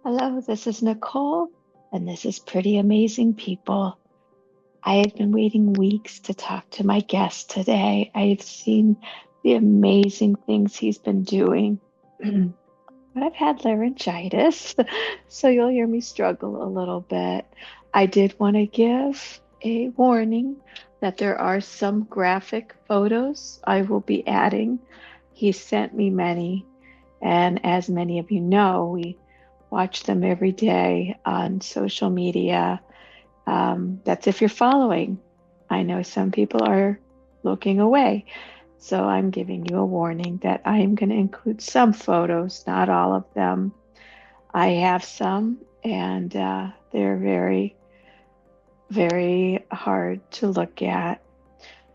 Hello, this is Nicole, and this is Pretty Amazing People. I have been waiting weeks to talk to my guest today. I've seen the amazing things he's been doing. But I've had laryngitis, so you'll hear me struggle a little bit. I did want to give a warning that there are some graphic photos I will be adding. He sent me many, and as many of you know, we watch them every day on social media. That's if you're following. I know some people are looking away. So I'm giving you a warning that I am going to include some photos, not all of them. I have some, and they're very, very hard to look at.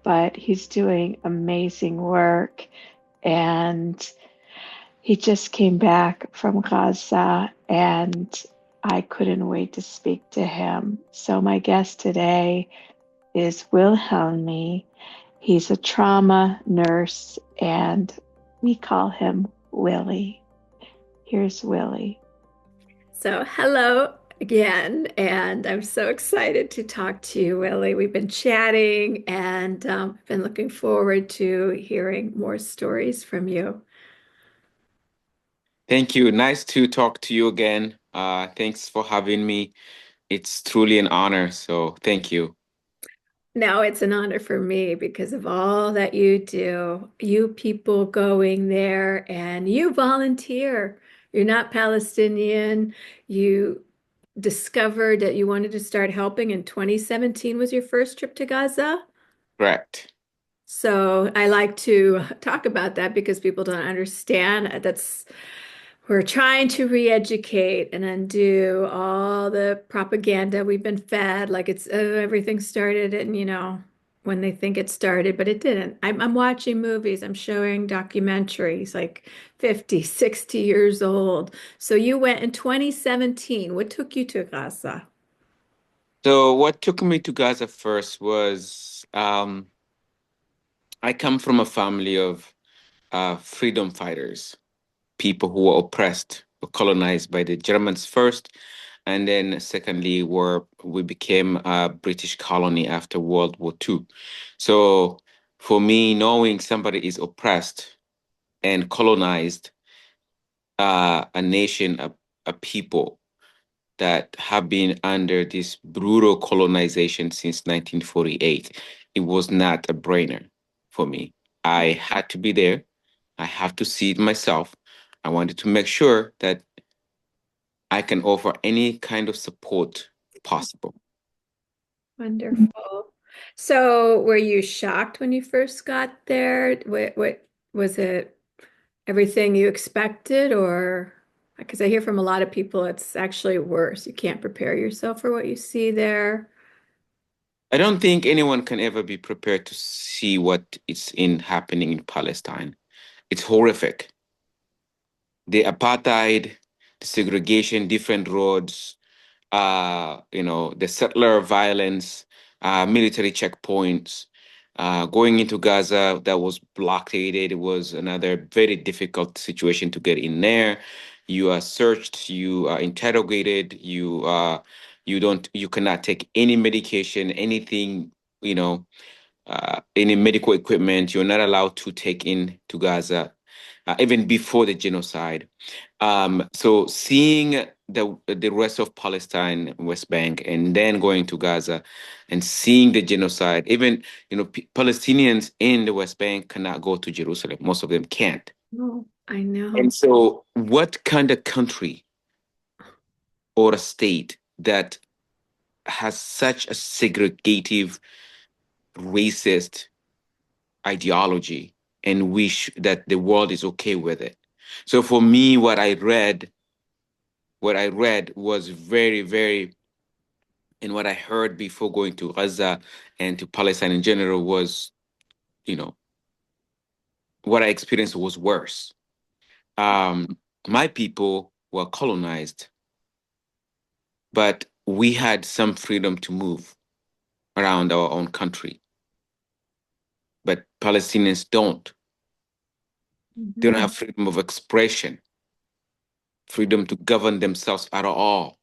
But he's doing amazing work, and he just came back from Gaza, and I couldn't wait to speak to him. So, my guest today is Wilhelmi. He's a trauma nurse, and we call him Willy. Here's Willy. So, hello again, and I'm so excited to talk to you, Willie. We've been chatting and been looking forward to hearing more stories from you. Thank you. Nice to talk to you again. Thanks for having me. It's truly an honor. So thank you. Now it's an honor for me because of all that you do. You people going there and you volunteer. You're not Palestinian. You discovered that you wanted to start helping in 2017 was your first trip to Gaza. Correct. So I like to talk about that because people don't understand. We're trying to re-educate and undo all the propaganda we've been fed, like it's everything started and when they think it started, but it didn't. I'm watching movies, I'm showing documentaries like 50, 60 years old. So you went in 2017. What took you to Gaza? So what took me to Gaza first was I come from a family of freedom fighters, people who were oppressed, were colonized by the Germans first, and then secondly, we became a British colony after World War II. So for me, knowing somebody is oppressed and colonized, a nation, a people that have been under this brutal colonization since 1948, it was not a brainer for me. I had to be there. I have to see it myself. I wanted to make sure that I can offer any kind of support possible. Wonderful. So were you shocked when you first got there? What was it? Everything you expected, or because I hear from a lot of people it's actually worse. You can't prepare yourself for what you see there. I don't think anyone can ever be prepared to see what is in happening in Palestine. It's horrific. The apartheid, the segregation, different roads, the settler violence, military checkpoints, going into Gaza that was blockaded. It was another very difficult situation to get in there. You are searched, you are interrogated, you cannot take any medication, anything, you know, any medical equipment. You're not allowed to take in to Gaza, even before the genocide. So seeing the rest of Palestine, West Bank, and then going to Gaza and seeing the genocide, even Palestinians in the West Bank cannot go to Jerusalem. Most of them can't. Oh, I And know. so, what kind of country or a state that has such a segregative, racist ideology and wish that the world is okay with it? So for me, what I read was very, very, and what I heard before going to Gaza and to Palestine in general was, you know, what I experienced was worse. My people were colonized, but we had some freedom to move around our own country. But Palestinians don't. They don't Mhm. have freedom of expression. freedom to govern themselves at all.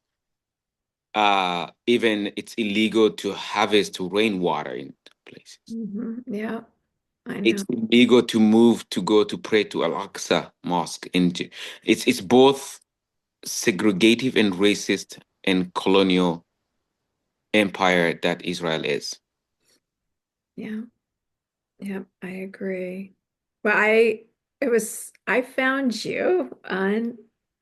Even it's illegal to harvest rainwater in places. Yeah, I know. It's illegal to move to go to pray to Al-Aqsa Mosque. It's both segregative and racist and colonial empire that Israel is. Yeah. Yeah, I agree. Well, I found you on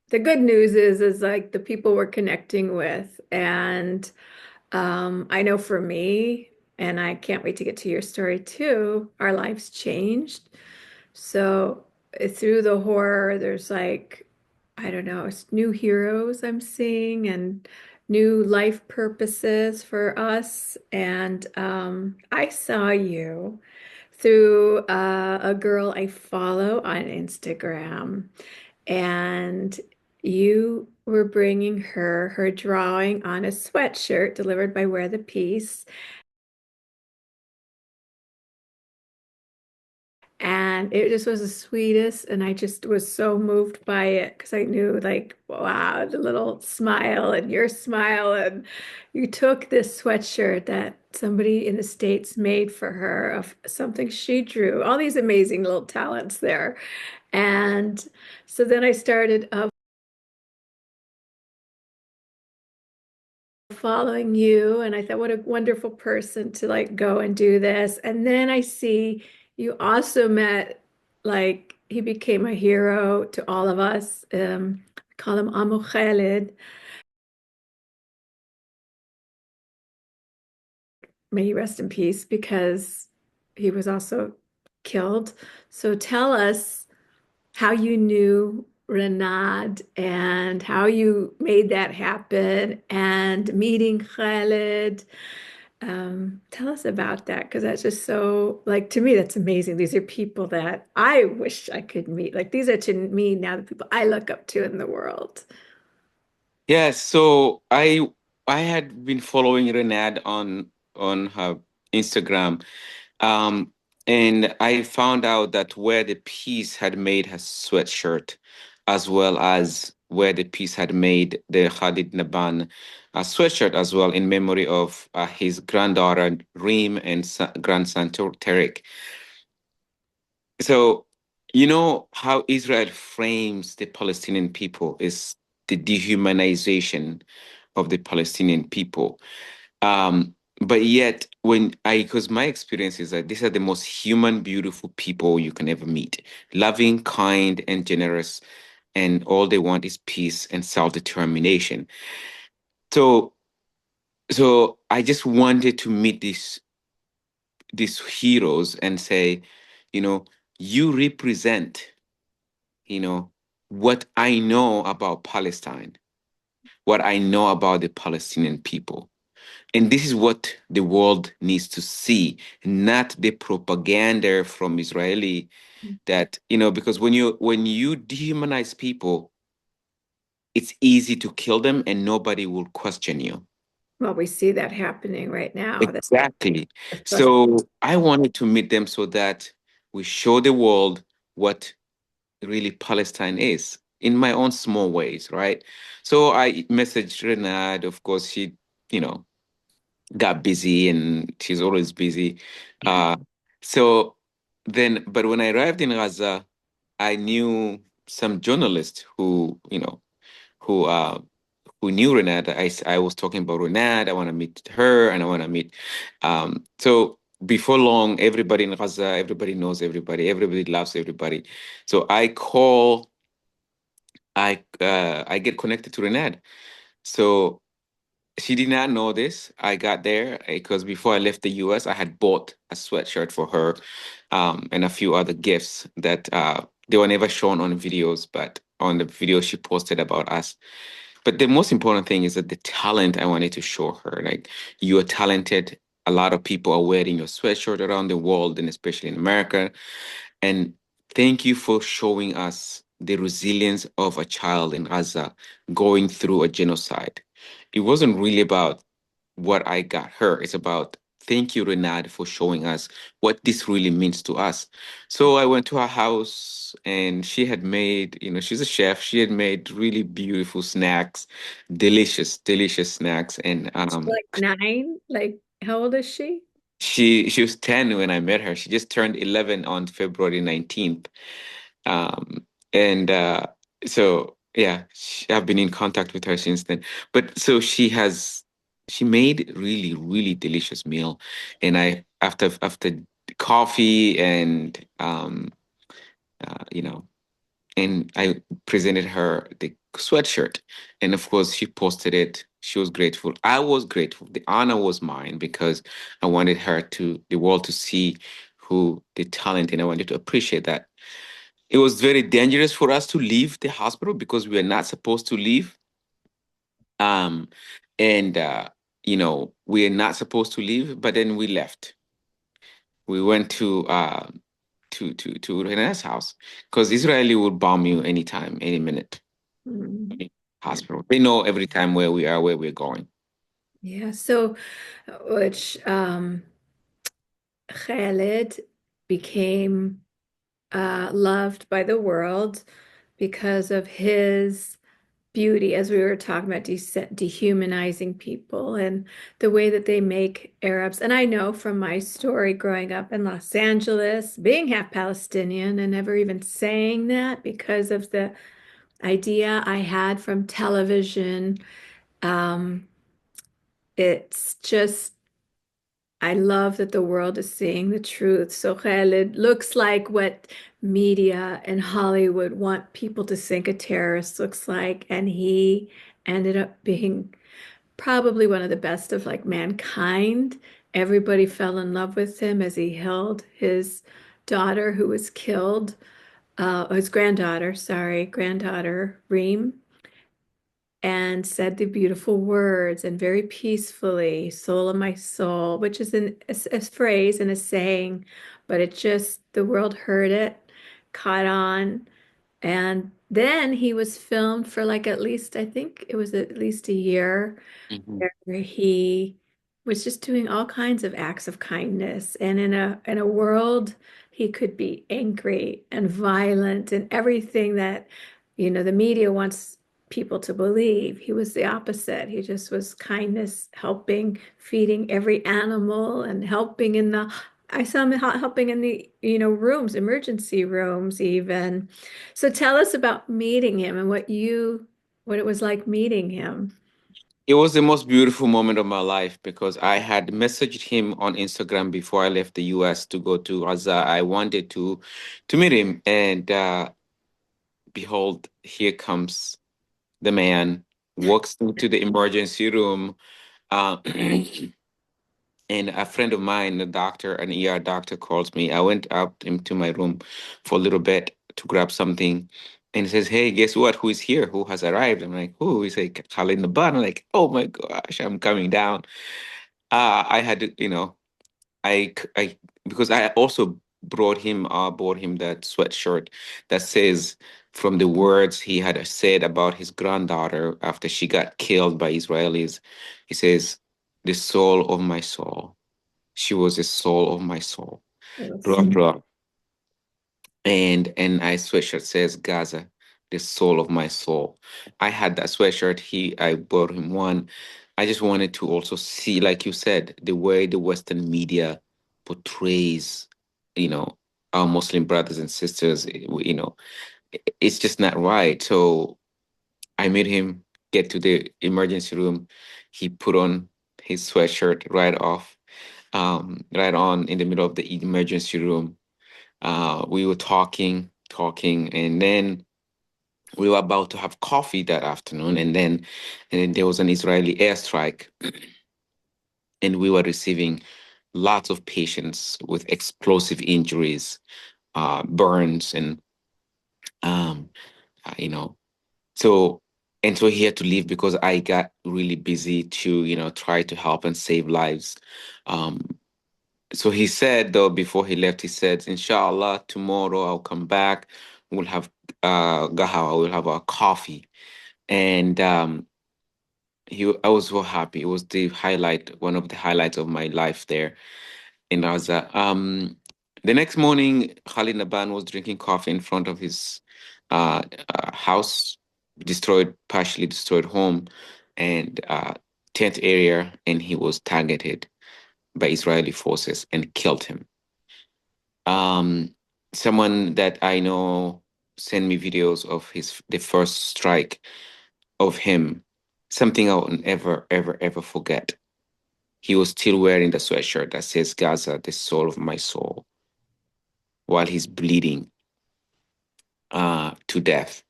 the good news is like the people we're connecting with. And I know for me, and I can't wait to get to your story too, our lives changed. So through the horror, there's like, I don't know, it's new heroes I'm seeing and new life purposes for us. And I saw you through a girl I follow on Instagram, and you were bringing her drawing on a sweatshirt delivered by Wear the Peace. And it just was the sweetest. And I just was so moved by it because I knew, like, wow, the little smile and your smile. And you took this sweatshirt that somebody in the States made for her of something she drew, all these amazing little talents there. And so then I started following you, and I thought, what a wonderful person to like go and do this. And then I see you also met, like, he became a hero to all of us. We call him Amu Khalid. May he rest in peace because he was also killed. So tell us how you knew Renad and how you made that happen and meeting Khalid. Tell us about that because that's just so, like, to me, that's amazing. These are people that I wish I could meet. Like, these are to me now the people I look up to in the world. Yeah, so I had been following Renad on her Instagram. Um, and I found out that Where the Peace had made her sweatshirt, as well as Where the Peace had made the Khalid Naban sweatshirt as well in memory of his granddaughter Reem and grandson Tariq. So, you know how Israel frames the Palestinian people is the dehumanization of the Palestinian people. But yet, because my experience is that these are the most human, beautiful people you can ever meet, loving, kind, and generous, and all they want is peace and self-determination. So, so I just wanted to meet these heroes and say, you know, you represent, you know, what I know about Palestine, what I know about the Palestinian people. And this is what the world needs to see, not the propaganda from Israeli that, because when you dehumanize people, it's easy to kill them and nobody will question you. Well, we see that happening right now. Exactly. That's So I wanted to meet them so that we show the world what really Palestine is in my own small ways, right? So I messaged Renard. Of course, she, you know, got busy and she's always busy. Uh, so but when I arrived in Gaza, I knew some journalists who who knew Renat. I was talking about Renat. I want to meet her and I want to meet. So before long, everybody in Gaza, everybody knows everybody loves everybody. So I get connected to Renat. So she did not know this. I got there because before I left the US, I had bought a sweatshirt for her, and a few other gifts that they were never shown on videos, but on the video she posted about us. But the most important thing is that the talent I wanted to show her, like, you are talented. A lot of people are wearing your sweatshirt around the world, and especially in America. And thank you for showing us the resilience of a child in Gaza going through a genocide. It wasn't really about what I got her. It's about thank you, Renard, for showing us what this really means to us. So I went to her house and she had made, she's a chef. She had made really beautiful snacks, delicious, delicious snacks. And Like 9? Like, how old is she? she was 10 when I met her. She just turned 11 on February 19th. Um, and so yeah, I've been in contact with her since then. But so she made really, really delicious meal. And I after coffee and you know, and I presented her the sweatshirt. And of course she posted it. She was grateful. I was grateful. The honor was mine because I wanted the world to see who the talent, and I wanted to appreciate that. It was very dangerous for us to leave the hospital because we were not supposed to leave. Um, and we are not supposed to leave, but then we left. We went to Rene's house because Israeli would bomb you anytime, any minute. Mm. Any hospital. They know every time where we are, where we're going. Yeah. So, which Khaled became loved by the world because of his beauty, as we were talking about dehumanizing people and the way that they make Arabs. And I know from my story growing up in Los Angeles, being half Palestinian and never even saying that because of the idea I had from television. Um, it's just I love that the world is seeing the truth. So Khaled looks like what media and Hollywood want people to think a terrorist looks like, and he ended up being probably one of the best of like mankind. Everybody fell in love with him as he held his daughter who was killed, his granddaughter, sorry, granddaughter Reem, and said the beautiful words and very peacefully, soul of my soul, which is a phrase and a saying, but it just, the world heard it, caught on. And then he was filmed for like at least, I think it was at least a year Mhm. where he was just doing all kinds of acts of kindness. And in a world he could be angry and violent and everything that, the media wants people to believe. He was the opposite. He just was kindness, helping, feeding every animal and helping in the I saw him helping in the, rooms, emergency rooms even. So tell us about meeting him and what it was like meeting him. It was the most beautiful moment of my life because I had messaged him on Instagram before I left the US to go to Gaza. I wanted to meet him, and behold, here comes the man, walks into the emergency room. Uh, and a friend of mine, a doctor, an ER doctor, calls me. I went up into my room for a little bit to grab something. And he says, "Hey, guess what? Who is here? Who has arrived?" I'm like, "Who?" He's like, "Khalid Nabar." I'm like, "Oh my gosh, I'm coming down." I had to, I because I also brought him that sweatshirt that says, from the words he had said about his granddaughter after she got killed by Israelis, he says, "The soul of my soul. She was the soul of my soul." Yes. Blah, blah. And I sweatshirt says Gaza, the soul of my soul. I had that sweatshirt. I bought him one. I just wanted to also see, like you said, the way the Western media portrays, you know, our Muslim brothers and sisters. It's just not right. So I made him get to the emergency room. He put on his sweatshirt right on in the middle of the emergency room. We were talking, and then we were about to have coffee that afternoon, and then there was an Israeli airstrike, and we were receiving lots of patients with explosive injuries, burns, and um, you know, so and so he had to leave because I got really busy to try to help and save lives. Um, So he said, though, before he left, he said, "Inshallah, tomorrow I'll come back. We'll have gahawa, we'll have our coffee." And I was so happy. It was one of the highlights of my life there in Gaza. The next morning, Khalid Naban was drinking coffee in front of his house, partially destroyed home, and tent area, and he was targeted by Israeli forces and killed him. Um, Someone that I know sent me videos of the first strike of him, something I will never, ever, ever forget. He was still wearing the sweatshirt that says Gaza, the soul of my soul, while he's bleeding to death.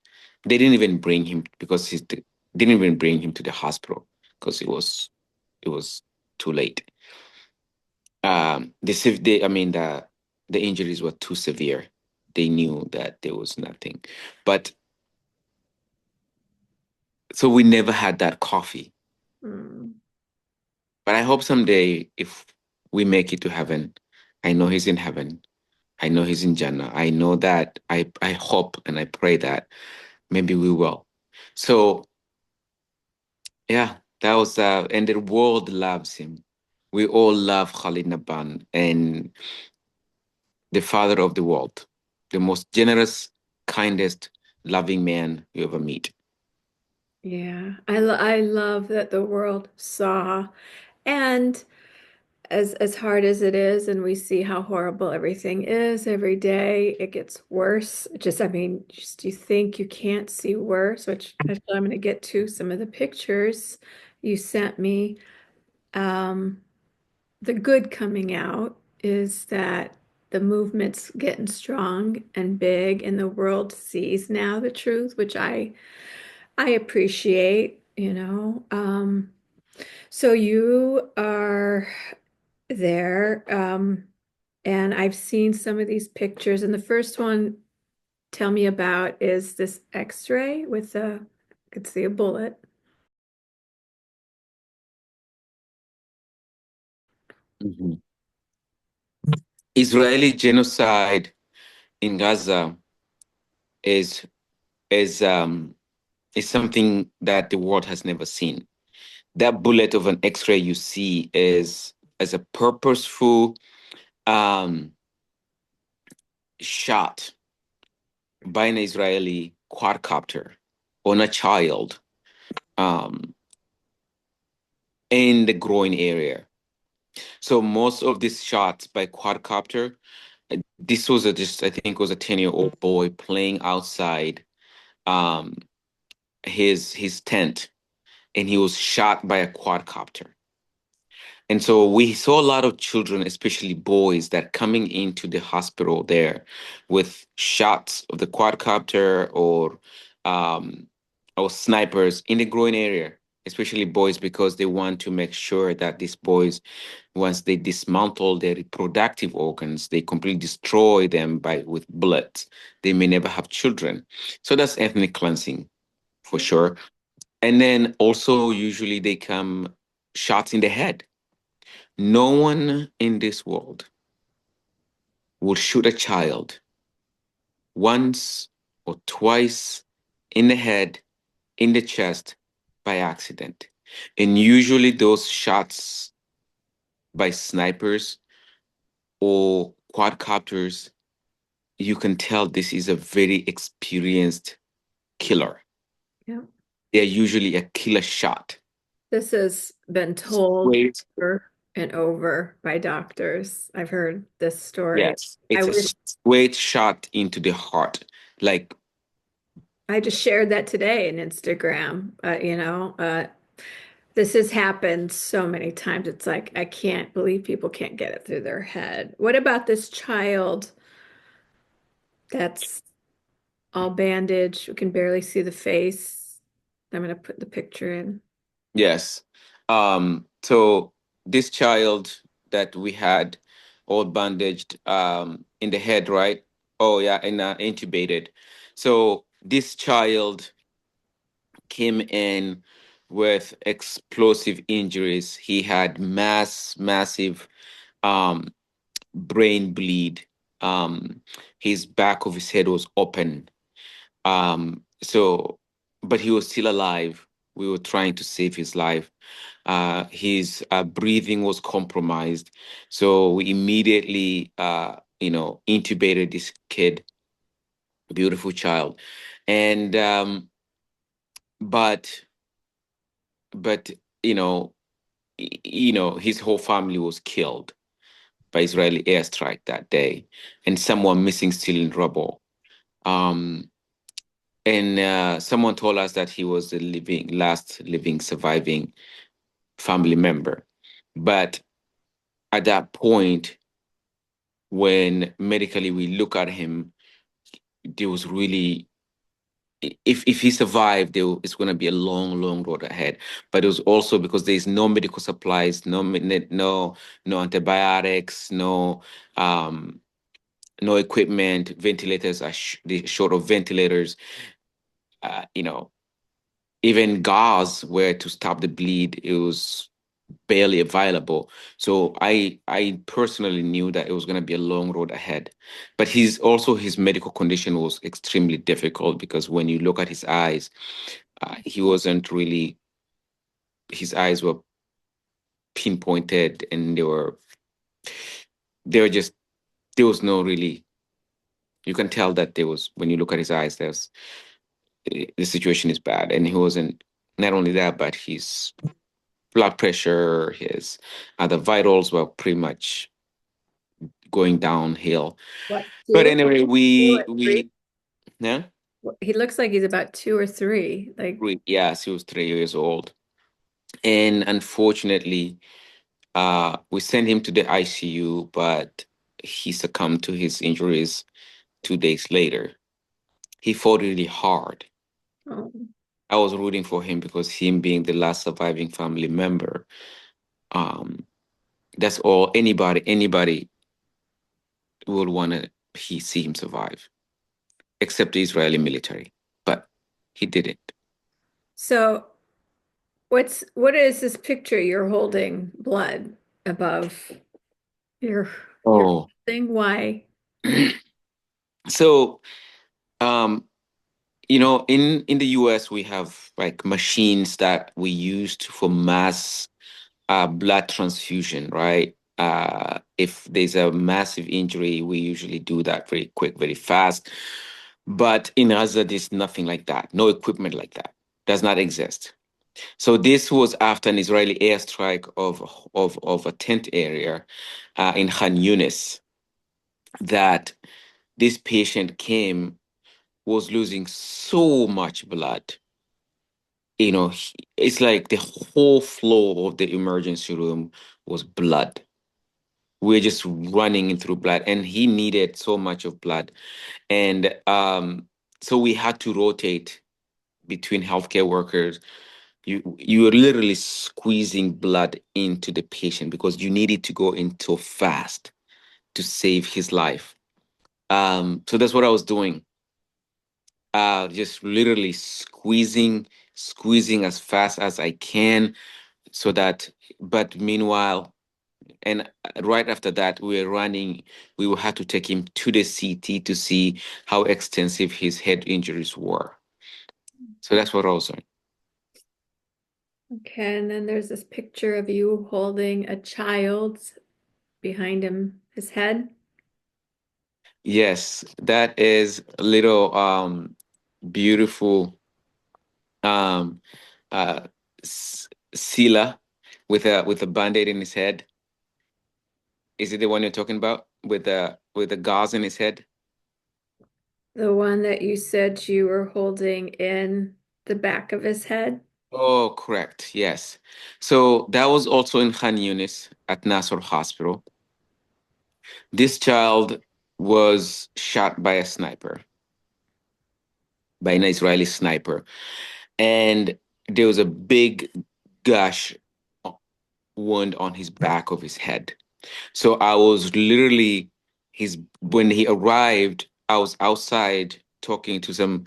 They didn't even bring him because didn't even bring him to the hospital because it was too late. The injuries were too severe. They knew that there was nothing, but so we never had that coffee. Mm. But I hope someday, if we make it to heaven, I know he's in heaven. I know he's in Jannah. I know that. I hope and I pray that maybe we will. So yeah, that was and the world loves him. We all love Khalid Naban and the father of the world, the most generous, kindest, loving man you ever meet. Yeah, I love that the world saw, and as hard as it is, and we see how horrible everything is every day, it gets worse. Just, I mean, just you think you can't see worse, which actually I'm going to get to some of the pictures you sent me. Um, the good coming out is that the movement's getting strong and big, and the world sees now the truth, which I appreciate, you know. So you are there, and I've seen some of these pictures, and the first one tell me about is this X-ray with I could see a bullet. Mhm. Israeli genocide in Gaza is is um is something that the world has never seen. That bullet of an X-ray you see is as a purposeful um, shot by an Israeli quadcopter on a child um, in the groin area. So most of these shots by quadcopter, this was just I think was a 10-year-old boy playing outside um, his tent, and he was shot by a quadcopter. And so we saw a lot of children, especially boys, that coming into the hospital there with shots of the quadcopter um, or snipers in the groin area, especially boys, because they want to make sure that these boys, once they dismantle their reproductive organs, they completely destroy them with bullets. They may never have children. So that's ethnic cleansing for sure. And then also usually they come shots in the head. No one in this world would shoot a child once or twice in the head, in the chest by accident. And usually those shots by snipers or quadcopters, you can tell this is a very experienced killer. Yeah. They're usually a killer shot. This has been told Wait, over and over by doctors. I've heard this story. yes, I it's a wish straight shot into the heart. Like, I just shared that today in Instagram. This has happened so many times. It's like I can't believe people can't get it through their head. What about this child that's all bandaged? We can barely see the face. I'm going to put the picture in. yes. So this child that we had all bandaged in the head, right? Oh yeah, and intubated. So this child came in with explosive injuries. He had massive um, brain bleed. His back of his head was open. So, but he was still alive. We were trying to save his life. His breathing was compromised. So we immediately, intubated this kid, a beautiful child. And, but, but, you know, his whole family was killed by Israeli airstrike that day, and someone missing still in rubble. Um, and someone told us that he was the last living surviving family member. But at that point, when medically we look at him, there was really, if he survived, it's going to be a long, long road ahead. But it was also because there's no medical supplies, no antibiotics, um, no equipment. Ventilators are short of ventilators. Uh, you know, Even gauze where to stop the bleed, it was barely available. So I personally knew that it was going to be a long road ahead. But his medical condition was extremely difficult, because when you look at his eyes, he wasn't really, his eyes were pinpointed, and they were just, there was no really, you can tell that there was, when you look at his eyes, the situation is bad. And he wasn't, not only that, but his blood pressure, his other vitals were pretty much going downhill. What, But two? anyway, Two or three? yeah, He looks like he's about 2 or 3. Like, yes, he was 3 years old. And unfortunately, we sent him to the ICU, but he succumbed to his injuries 2 days later. He fought really hard. oh. I was rooting for him, because him being the last surviving family member, um, that's all anybody would want to see him survive, except the Israeli military. But he didn't. So what is this picture you're holding blood above your Oh, thing? Why? so um, in the US, we have like machines that we used for mass blood transfusion, right? If there's a massive injury, we usually do that very quick, very fast. But in Gaza, there's nothing like that. No equipment like that. Does not exist. So this was after an Israeli airstrike of a tent area in Khan Yunis, that this patient came, was losing so much blood. It's like the whole floor of the emergency room was blood. We're just running through blood, and he needed so much of blood. And so we had to rotate between healthcare workers. You were literally squeezing blood into the patient, because you needed to go in so fast to save his life. So that's what I was doing. Just literally squeezing as fast as I can, so that. But meanwhile, and right after that, we will have to take him to the CT to see how extensive his head injuries were. So that's what I was doing. Okay, and then there's this picture of you holding a child behind his head. Yes, that is a little beautiful um uh Sila with a band-aid in his head. Is it the one you're talking about, with the gauze in his head? The one that you said you were holding in the back of his head. Oh, correct. Yes. So that was also in Khan Yunis at Nasser Hospital. This child was shot by a sniper, by an Israeli sniper, and there was a big gash wound on his back of his head. So I was literally his when he arrived, I was outside talking to some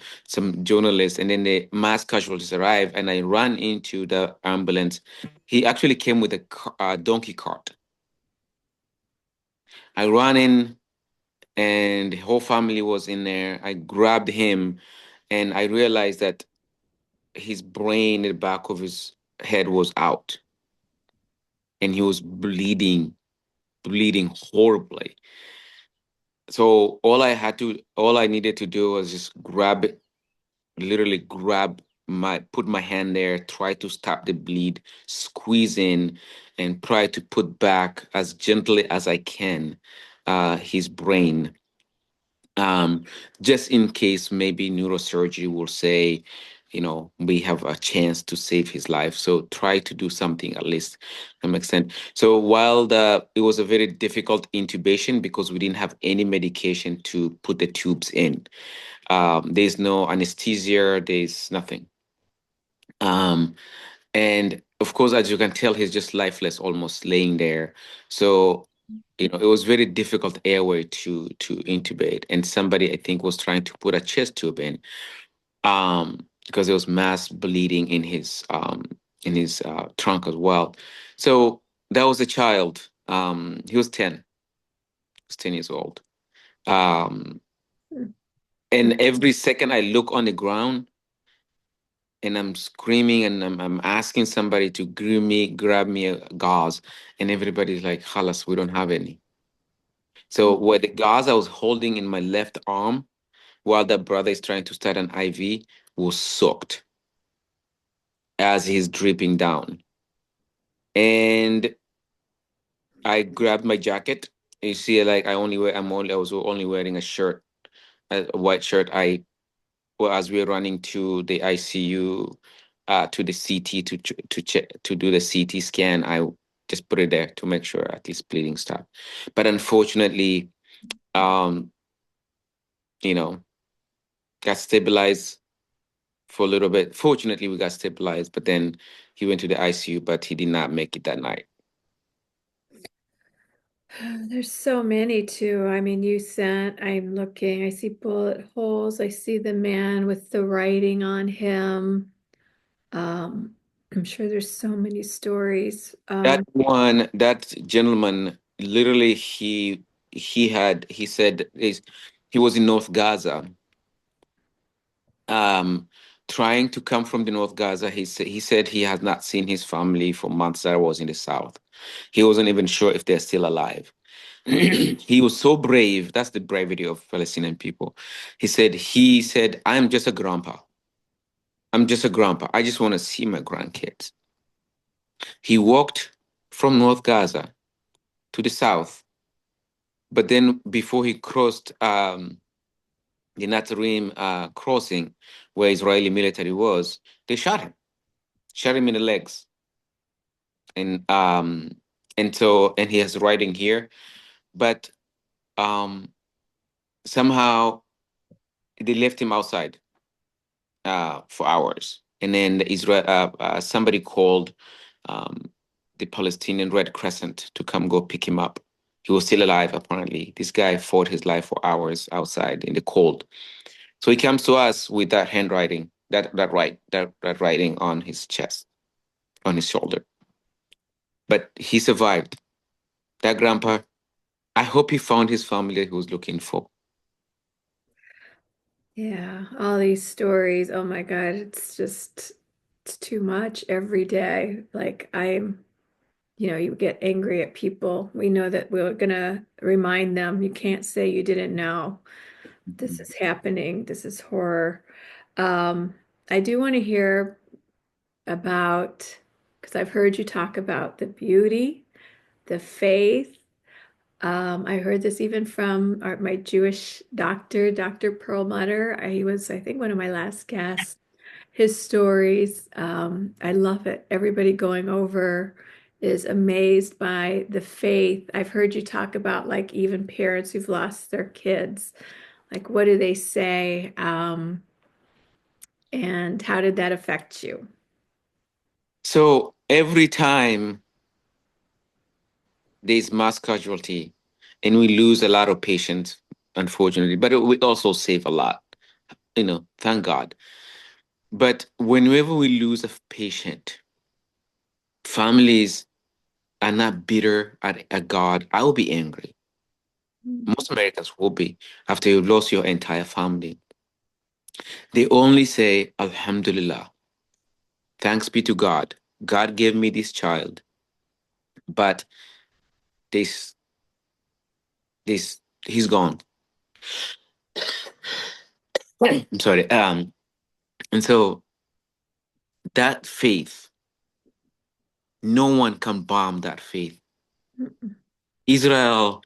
journalists, and then the mass casualties arrived, and I ran into the ambulance. He actually came with a donkey cart. I ran in, and the whole family was in there. I grabbed him, and I realized that his brain, the back of his head was out, and he was bleeding horribly. So all I needed to do was just literally put my hand there, try to stop the bleed, squeeze in, and try to put back as gently as I can his brain. Just in case maybe neurosurgery will say, we have a chance to save his life. So try to do something at least to some extent. So while it was a very difficult intubation because we didn't have any medication to put the tubes in. There's no anesthesia, there's nothing. And of course, as you can tell, he's just lifeless, almost laying there. So, it was very difficult airway to intubate. And somebody, I think, was trying to put a chest tube in, because there was mass bleeding in his trunk as well. So that was a child. He was 10. He was 10 years old. And every second I look on the ground, and I'm screaming, and I'm asking somebody to grab me a gauze, and everybody's like, "Halas, we don't have any." So where the gauze I was holding in my left arm while the brother is trying to start an IV was soaked as he's dripping down. And I grabbed my jacket. You see, like I was only wearing a shirt, a white shirt. As we were running to the ICU, to the CT to check to do the CT scan, I just put it there to make sure at least bleeding stopped. But unfortunately, um, got stabilized for a little bit. Fortunately, we got stabilized, but then he went to the ICU, but he did not make it that night. There's so many too. I mean, I'm looking, I see bullet holes. I see the man with the writing on him. I'm sure there's so many stories. That gentleman, literally, he said he was in North Gaza, trying to come from the North Gaza. He said he has not seen his family for months that was in the South. He wasn't even sure if they're still alive. He was so brave. That's the bravery of Palestinian people. He said, I'm just a grandpa. I'm just a grandpa. I just want to see my grandkids. He walked from North Gaza to the south, but then before he crossed the Nazarene crossing where Israeli military was, they shot him in the legs. And he has writing here, but somehow they left him outside for hours. And then somebody called um, the Palestinian Red Crescent to come go pick him up. He was still alive, apparently. This guy fought his life for hours outside in the cold. So he comes to us with that handwriting, that writing on his chest, on his shoulder. But he survived. That grandpa, I hope he found his family he was looking for. Yeah, all these stories. Oh my God, it's too much every day. Like you get angry at people. We know that we're gonna remind them, you can't say you didn't know. This is happening. This is horror. Um, I do want to hear about, because I've heard you talk about the beauty, the faith. I heard this even from my Jewish doctor, Dr. Perlmutter. He was, I think, one of my last guests. His stories, I love it. Everybody going over is amazed by the faith. I've heard you talk about like even parents who've lost their kids. Like, what do they say? And how did that affect you? So every time there's mass casualty and we lose a lot of patients, unfortunately, but we also save a lot, thank God. But whenever we lose a patient, families are not bitter at God. I will be angry. Most Americans will be after you've lost your entire family. They only say, Alhamdulillah. Thanks be to God. God gave me this child, but this he's gone. I'm sorry. And so that faith, no one can bomb that faith. Israel,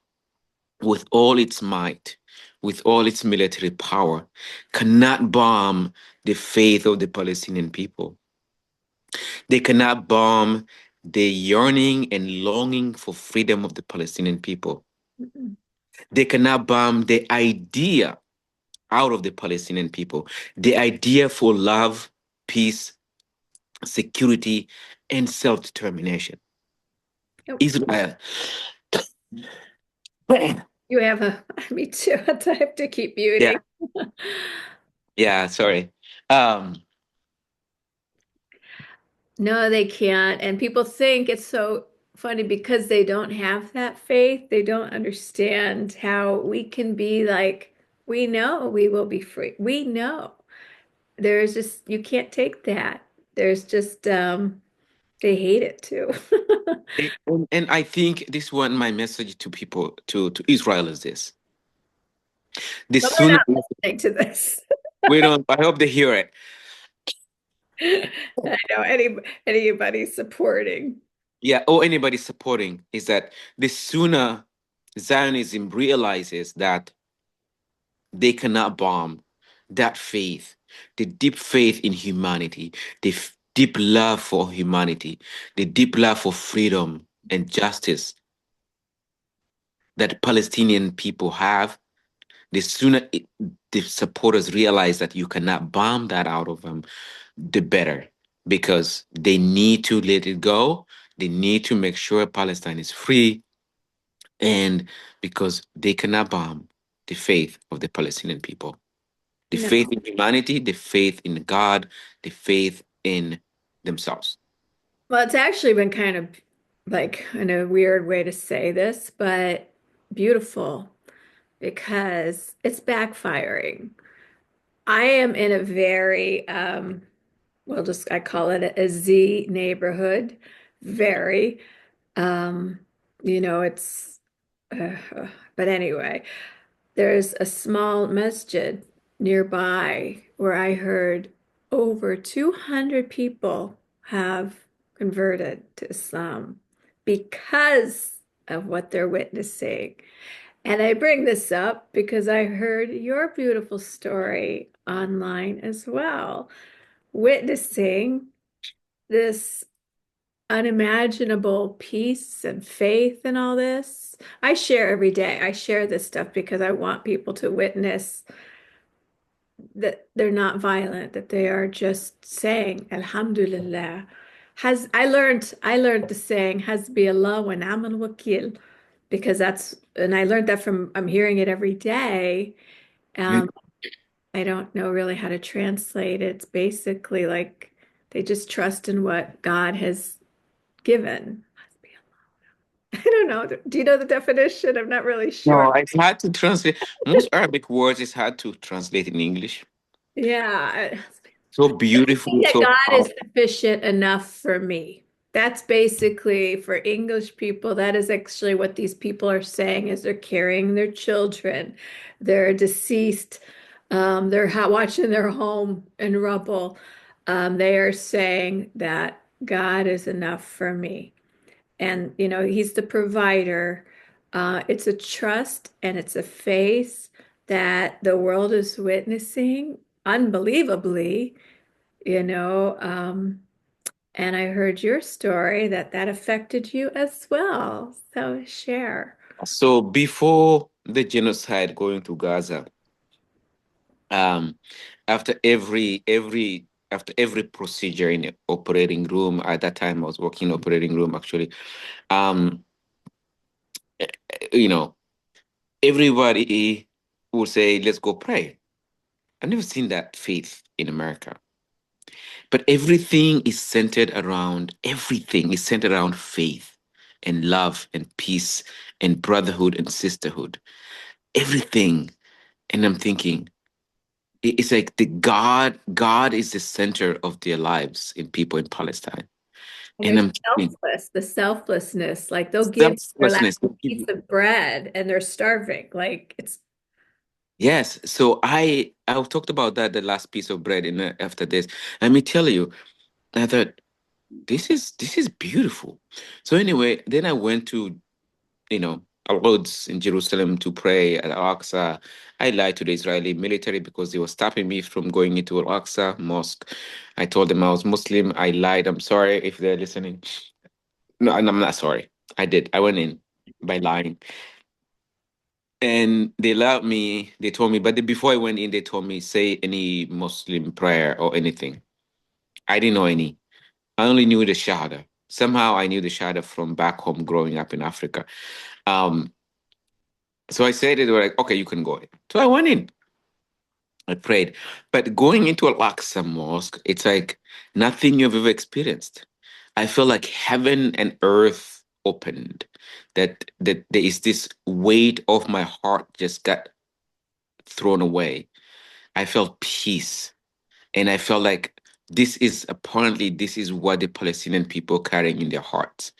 with all its might, with all its military power, cannot bomb the faith of the Palestinian people. They cannot bomb the yearning and longing for freedom of the Palestinian people. They cannot bomb the idea out of the Palestinian people, the idea for love, peace, security, and self-determination. Yep. Israel. You have me too. I have to keep muting. Yeah, sorry. Um, No, they can't. And people think it's so funny because they don't have that faith. They don't understand how we can be like, we know we will be free. We know. There's just, you can't take that. There's just, they hate it too. and I think this one, my message to people, to Israel is this. The But they're sooner not listening to this. we don't, I hope they hear it. I know anybody supporting. Yeah, or anybody supporting is that the sooner Zionism realizes that they cannot bomb that faith, the deep faith in humanity, the deep love for humanity, the deep love for freedom and justice that Palestinian people have, the sooner the supporters realize that you cannot bomb that out of them, the better, because they need to let it go. They need to make sure Palestine is free, and because they cannot bomb the faith of the Palestinian people, the No. faith in humanity, the faith in God, the faith in themselves. Well, it's actually been kind of like in a weird way to say this, but beautiful because it's backfiring. I am in a very, well, just I call it a Z neighborhood. Very, um, it's, uh, but anyway, there's a small masjid nearby where I heard over 200 people have converted to Islam because of what they're witnessing. And I bring this up because I heard your beautiful story online as well, witnessing this unimaginable peace and faith and all this. I share every day. I share this stuff because I want people to witness that they're not violent, that they are just saying Alhamdulillah. I learned the saying Hasbi Allah wa ni'mal wakil because and I learned that from I'm hearing it every day. Um, I don't know really how to translate it. It's basically like they just trust in what God has given. I don't know. Do you know the definition? I'm not really sure. No, it's hard to translate. Most Arabic words is hard to translate in English. Yeah. So beautiful, That so God is powerful. sufficient enough for me. That's basically for English people. That is actually what these people are saying as they're carrying their children. They're deceased. They're watching their home in rubble. They are saying that God is enough for me. And, He's the provider. It's a trust and it's a faith that the world is witnessing unbelievably, you know. And I heard your story that affected you as well. So share. So before the genocide going to Gaza, um, after every procedure in the operating room, at that time I was working in operating room actually, um, eh, you know, everybody would say, let's go pray. I've never seen that faith in America. But everything is centered around faith and love and peace and brotherhood and sisterhood. Everything. And I'm thinking, it's like God is the center of their lives in people in Palestine. And And they're I'm thinking, selfless, the selflessness, like they'll give their last selflessness. piece of bread and they're starving. Like it's Yes. So I talked about that the last piece of bread in after this. Let me tell you, I thought this is beautiful. So anyway, then I went to Al-Quds in Jerusalem to pray at Al-Aqsa. I lied to the Israeli military because they were stopping me from going into Al-Aqsa mosque. I told them I was Muslim. I lied. I'm sorry if they're listening. No, and I'm not sorry. I did. I went in by lying. And they allowed me, they told me, but before I went in, they told me, say any Muslim prayer or anything. I didn't know any. I only knew the Shahada. Somehow I knew the Shahada from back home growing up in Africa. Um, so I said it, they were like, okay, you can go in. So I went in. I prayed. But going into Al-Aqsa Mosque, it's like nothing you've ever experienced. I feel like heaven and earth opened. That there is this weight of my heart just got thrown away. I felt peace. And I felt like this is what the Palestinian people carrying in their hearts.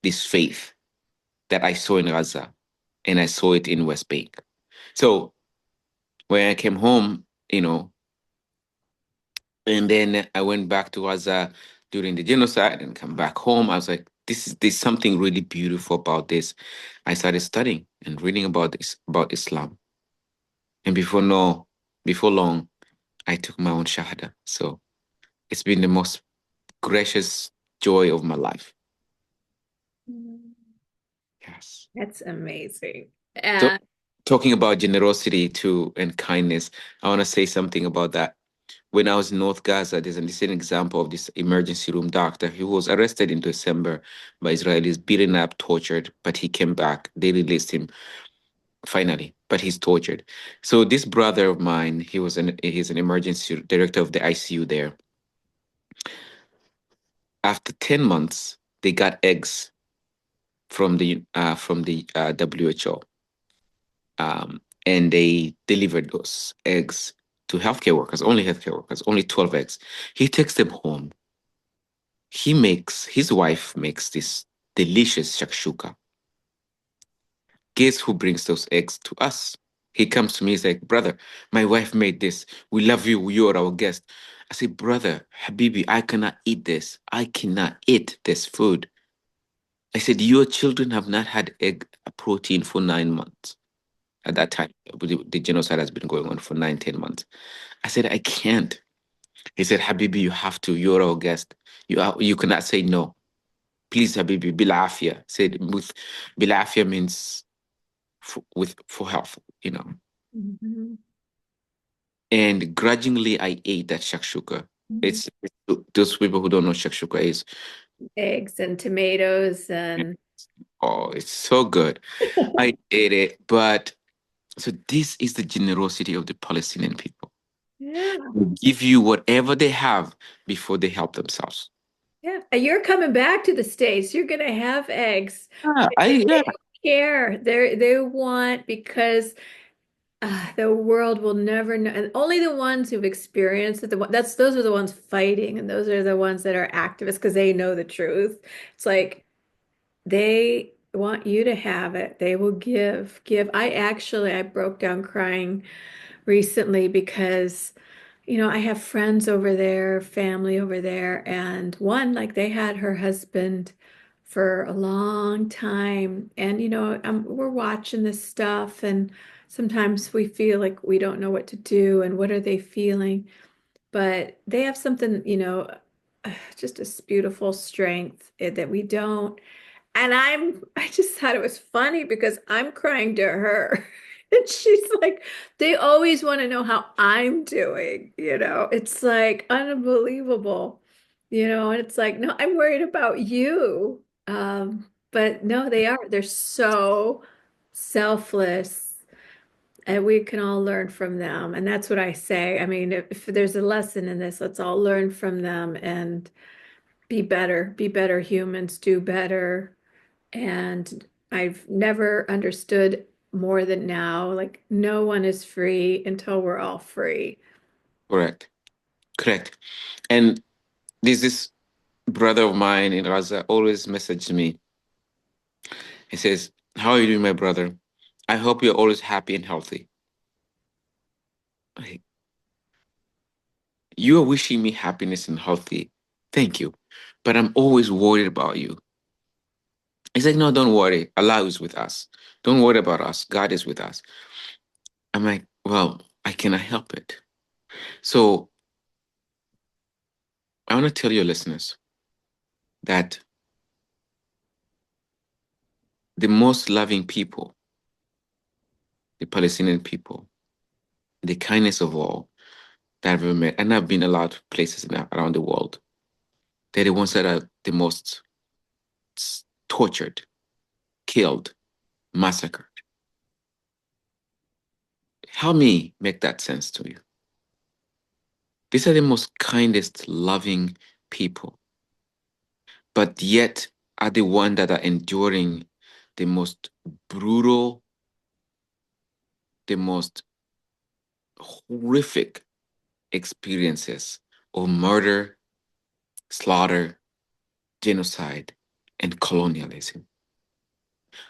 This faith that I saw in Gaza and I saw it in West Bank. So when I came home, and then I went back to Gaza during the genocide and come back home. I was like, there's something really beautiful about this. I started studying and reading about this, about Islam. And before long, I took my own Shahada. So it's been the most gracious joy of my life. Yes. that's amazing. So And talking about generosity too and kindness, I want to say something about that. When I was in North Gaza, this is an example of this emergency room doctor. He was arrested in December by Israelis, beaten up, tortured, but he came back. They released him finally, but he's tortured. So this brother of mine, he's an emergency director of the ICU there. After 10 months, they got eggs from the WHO, and they delivered those eggs to healthcare workers, only 12 eggs. He takes them home. His wife makes this delicious shakshuka. Guess who brings those eggs to us? He comes to me, he's like, brother, my wife made this. We love you. You're our guest. I say, brother, Habibi, I cannot eat this. I cannot eat this food. I said, your children have not had egg protein for 9 months. At that time, the genocide has been going on for 9, 10 months. I said, I can't. He said, Habibi, you have to. You're our guest. You cannot say no. Please, Habibi, bilafia. Said with bilafia means for health, Mhm. And grudgingly, I ate that shakshuka. It's those people who don't know shakshuka is. Eggs and tomatoes and Oh, it's so good. I ate it, but so this is the generosity of the Palestinian people. yeah. They give you whatever they have before they help themselves. Yeah. And you're coming back to the States. You're gonna have eggs. Yeah, They don't care. They want because the world will never know, and only the ones who've experienced it. Those are the ones fighting, and those are the ones that are activists because they know the truth. It's like they want you to have it. They will give. I broke down crying recently because, I have friends over there, family over there, and one, like they had her husband for a long time. And, we're watching this stuff, and sometimes we feel like we don't know what to do and what are they feeling. But they have something, just this beautiful strength that we don't. And I just thought it was funny because I'm crying to her. And she's like, they always want to know how I'm doing, It's like unbelievable, and it's like, no, I'm worried about you. But no, they're so selfless, and we can all learn from them. And that's what I say. I mean, if there's a lesson in this, let's all learn from them and be better humans, do better. And I've never understood more than now. Like no one is free until we're all free. Correct. Correct. And there's this brother of mine in Gaza always messages me. He says, "How are you doing, my brother? I hope you're always happy and healthy." Like, you are wishing me happiness and healthy. Thank you. But I'm always worried about you. He's like, "No, don't worry. Allah is with us. Don't worry about us. God is with us." I'm like, well, I cannot help it. So I want to tell your listeners that the most loving people, the Palestinian people, the kindness of all that I've ever met, and I've been a lot of places around the world, they're the ones that are the most tortured, killed, massacred. Help me make that sense to you. These are the most kindest, loving people, but yet are the ones that are enduring the most brutal, the most horrific experiences of murder, slaughter, genocide, and colonialism.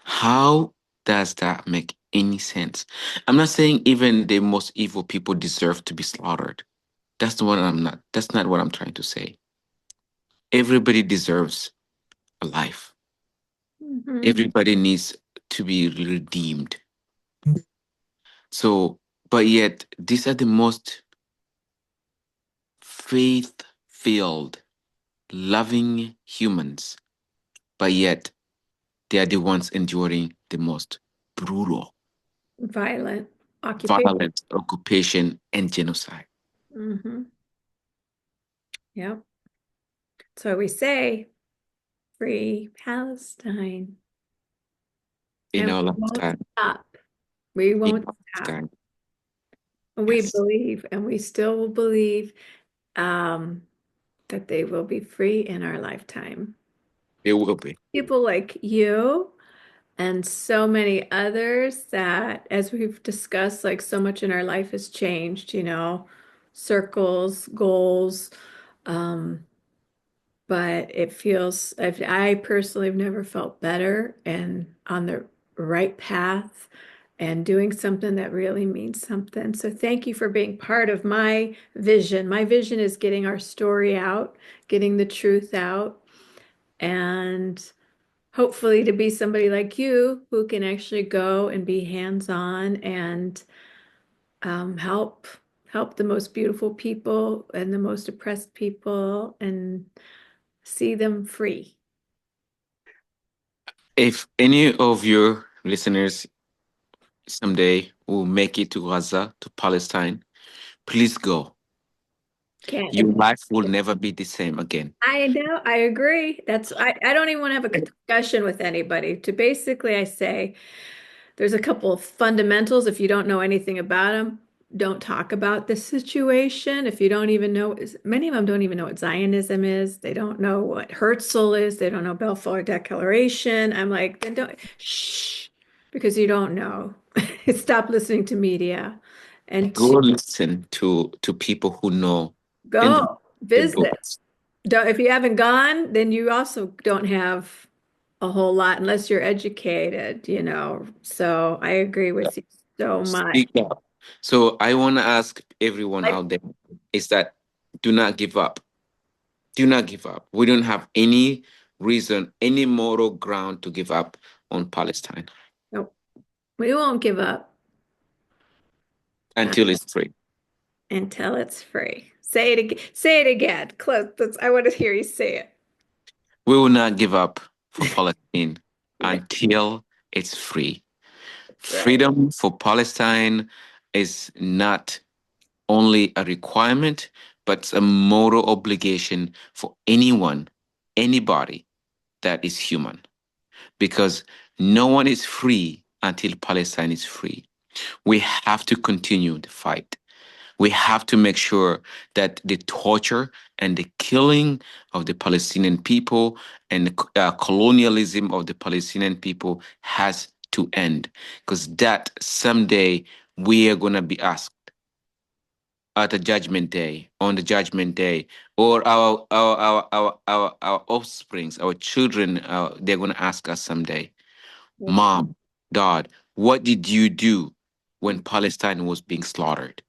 How does that make any sense? I'm not saying even the most evil people deserve to be slaughtered. That's not what I'm trying to say. Everybody deserves a life. Mhm. Everybody needs to be redeemed. So, but yet these are the most faith-filled, loving humans, but yet they are the ones enduring the most brutal, Violent occupation. violent occupation and genocide. Mhm. Yep. So we say, free Palestine. In And our we won't lifetime. stop. We In won't our stop. lifetime. We Yes, believe, and we still will believe that they will be free in our lifetime. it will be. People like you and so many others that, as we've discussed, like so much in our life has changed, circles, goals. Um, but it feels, I personally have never felt better and on the right path and doing something that really means something. So thank you for being part of my vision. My vision is getting our story out, getting the truth out, and hopefully to be somebody like you who can actually go and be hands-on and help the most beautiful people and the most oppressed people and see them free. If any of your listeners someday will make it to Gaza, to Palestine, please go. Your Can't. life will never be the same again. I know, I agree. I don't even want to have a discussion with anybody. To basically, I say there's a couple of fundamentals. If you don't know anything about them, don't talk about the situation. If you don't even know, many of them don't even know what Zionism is. They don't know what Herzl is. They don't know Balfour Declaration. I'm like, then don't, shh, because you don't know. Stop listening to media and Go listen to people who know and go the visit. books. If you haven't gone, then you also don't have a whole lot unless you're educated. So I agree with you so much. Speak up. So I want to ask everyone I, out there is that do not give up. Do not give up. We don't have any reason, any moral ground to give up on Palestine no, we won't give up until it's free. until it's free. Say it again. Say it again. Close. I want to hear you say it. We will not give up for Palestine Yeah, until it's free. that's right. Freedom for Palestine is not only a requirement, but it's a moral obligation for anyone, anybody that is human. Because no one is free until Palestine is free. We have to continue the fight. We have to make sure that the torture and the killing of the Palestinian people and the colonialism of the Palestinian people has to end, because that someday we are going to be asked at the judgment day, on the judgment day, or our offsprings, our children, they're going to ask us someday, Mom, Dad, what did you do when Palestine was being slaughtered?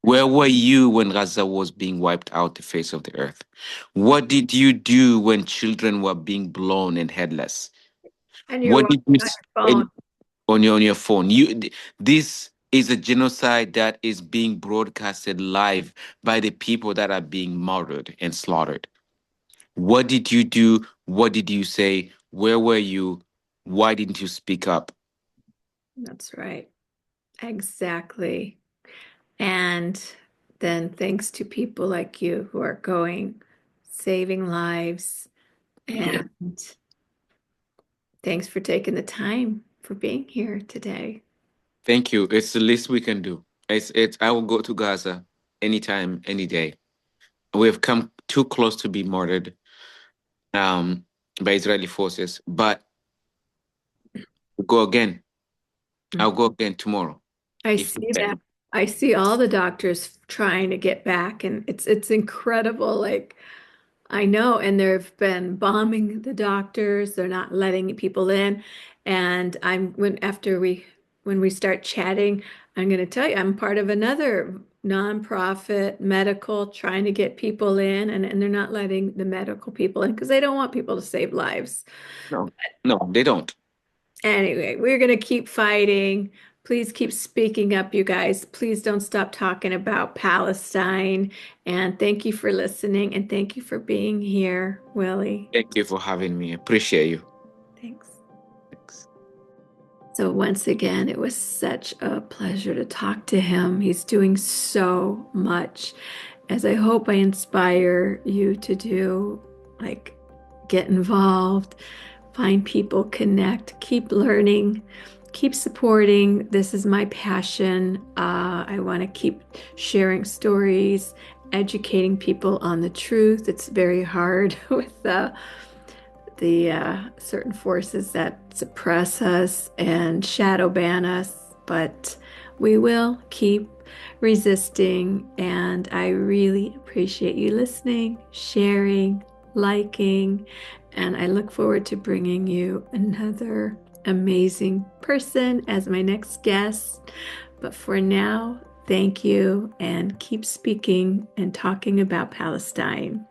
Where were you when Gaza was being wiped out the face of the earth? What did you do when children were being blown and headless? And you're What did you watching on your phone. on your phone? This is a genocide that is being broadcasted live by the people that are being murdered and slaughtered. What did you do? What did you say? Where were you? Why didn't you speak up? That's right. Exactly. And then thanks to people like you who are going, saving lives, Yeah. and thanks for taking the time for being here today. Thank you. It's the least we can do. It's I will go to Gaza anytime, any day. We have come too close to be murdered um by Israeli forces, but we'll go again. I'll go again tomorrow I if we see that. can. I see all the doctors trying to get back, and it's incredible. Like I know, and they've been bombing the doctors. They're not letting people in. And when we start chatting, I'm going to tell you, I'm part of another nonprofit medical trying to get people in, and they're not letting the medical people in because they don't want people to save lives. No, no, they don't. Anyway, we're going to keep fighting. Please keep speaking up, you guys. Please don't stop talking about Palestine. And thank you for listening and thank you for being here, Willie. Thank you for having me. Appreciate you. Thanks. Thanks. So, once again, it was such a pleasure to talk to him. He's doing so much, as I hope I inspire you to do, like get involved, find people, connect, keep learning, keep supporting. This is my passion. I want to keep sharing stories, educating people on the truth. It's very hard with the certain forces that suppress us and shadow ban us, but we will keep resisting. And I really appreciate you listening, sharing, liking, and I look forward to bringing you another amazing person as my next guest. But for now, thank you and keep speaking and talking about Palestine.